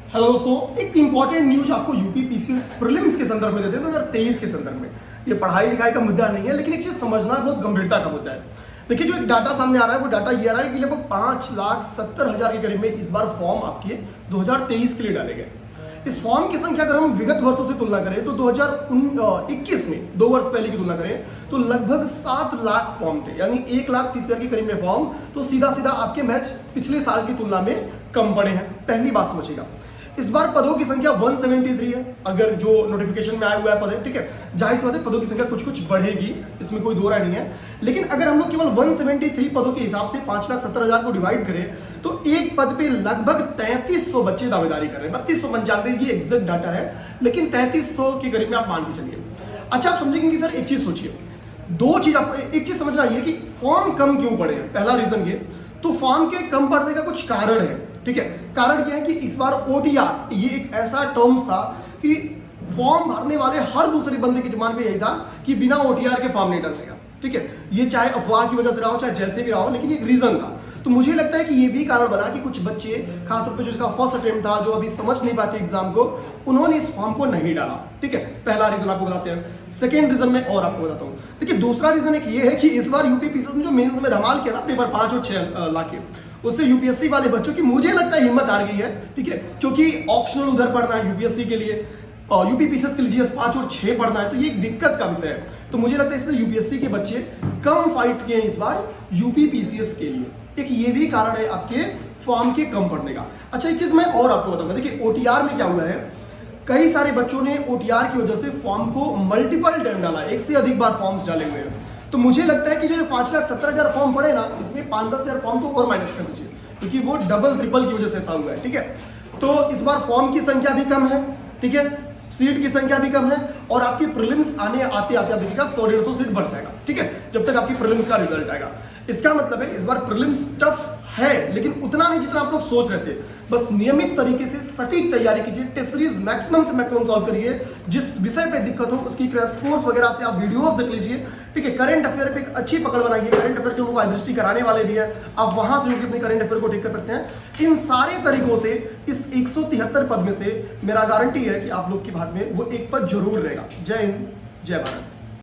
Hello दोस्तों, एक important news आपको यूपी पीसीएस प्रीलिम्स के संदर्भ में देते हैं 2023 के संदर्भ में। ये पढ़ाई लिखाई का मुद्दा नहीं है, लेकिन एक चीज समझना बहुत गंभीरता का मुद्दा है। देखिए, जो एक डाटा सामने आ रहा है वो डाटा ये आ रहा है कि लगभग 5,70,000 के करीब में इस बार फॉर्म आपके 2023 के लिए डाले गए। इस फॉर्म की संख्या अगर हम विगत वर्षों से तुलना करें तो 2021 में 2 वर्ष पहले की तुलना करें तो लगभग 7 लाख फॉर्म थे, यानी 1,30,000 के करीब में फॉर्म। तो सीधा सीधा आपके मैच पिछले साल की तुलना में कम पड़े हैं। पहली बात समझिएगा, इस बार पदों की संख्या 173 है। अगर जो नोटिफिकेशन में आया हुआ है पद है, ठीक है, जाहिर सी बात है पदों की संख्या कुछ बढ़ेगी, इसमें कोई दो राय नहीं है। लेकिन अगर हम लोग केवल 173 पदों के हिसाब से 5,70,000 को डिवाइड करें तो एक पद पे लगभग 3300 बच्चे दावेदारी कर रहे हैं। 3295 ये एग्जैक्ट डाटा है, लेकिन 3300 के करीब में आप मान के चलिए। अच्छा, आप समझेंगे कि सर एक चीज सोचिए, दो चीज आपको एक चीज समझना है कि फॉर्म कम क्यों पड़े हैं। पहला रीजन ये, तो फॉर्म के कम पड़ने का कुछ कारण है, ठीक है। कारण क्या है कि इस बार ओटीआर ये एक ऐसा टर्म्स था कि फॉर्म भरने वाले हर दूसरे बंदे की जुबान पे यही था कि बिना ओटीआर के फॉर्म नहीं डलेगा, ठीक है। ये चाहे अफवाह की वजह से रहा हो, चाहे जैसे भी रहा हो, लेकिन एक रीजन था। तो मुझे लगता है कि ये भी कारण बना कि कुछ बच्चे, खासतौर पर जिसका फर्स्ट अटेम्प्ट था, जो अभी समझ नहीं पाते एग्जाम को, उन्होंने इस फॉर्म को नहीं डाला, ठीक है। पहला रीजन आपको बताते हैं। सेकेंड रीजन में और आपको बताता हूं। देखिए, दूसरा रीजन एक ये है कि इस बार यूपी पीसीएस में जो मेंस में धमाल किया ना पेपर 5 और 6 लाख के, उससे यूपीएससी वाले बच्चों की मुझे लगता है हिम्मत हार गई है, ठीक है। क्योंकि ऑप्शनल उधर पढ़ना है यूपीएससी के लिए और यूपी पीसीएस के लिए जीएस 5 और 6 पढ़ना है, तो ये एक दिक्कत का विषय है। तो मुझे लगता है इसलिए यूपीएससी के बच्चे कम फाइट किए इस बार यूपी पीसीएस के लिए। एक ये भी कारण है आपके फॉर्म के कम पढ़ने का। अच्छा, एक चीज मैं और आपको बताऊंगा। देखिए, ओटीआर में क्या हुआ है, कई सारे बच्चों ने ओटीआर की वजह से फॉर्म को मल्टीपल टाइम डाला, एक से अधिक बार फॉर्म्स डाले हुए हैं। तो मुझे लगता है कि जो 5,70,000 फॉर्म पड़े ना, इसमें 5-10,000 फॉर्म तो और माइनस कर दीजिए, क्योंकि वो डबल ट्रिपल की वजह से ऐसा हुआ है, ठीक है। तो इस बार फॉर्म की संख्या भी कम है, ठीक है, सीट की संख्या भी कम है, और आपकी प्रीलिम्स आते आते आप देखिएगा 100-150 सीट बढ़ जाएगा, ठीक है, जब तक आपकी प्रीलिम्स का रिजल्ट आएगा। इसका मतलब है इस बार प्रीलिम्स टफ है, लेकिन उतना नहीं जितना आप लोग सोच रहे थे। बस नियमित तरीके से सटीक तैयारी कीजिए, टेस्ट सीरीज मैक्सिमम से मैक्सिमम सॉल्व करिए। जिस विषय पे दिक्कत हो उसकी क्रैश कोर्स वगैरह से आप वीडियोस देख लीजिए, ठीक है। करंट अफेयर पे एक अच्छी पकड़ बनाइए, करंट अफेयर के लोगों को दृष्टि कराने वाले भी है, आप वहां से अपने करंट अफेयर को ठीक कर सकते हैं। इन सारे तरीकों से इस 173 पद में से मेरा गारंटी है कि आप लोग के भाग में वो एक पद जरूर रहेगा। जय हिंद, जय भारत।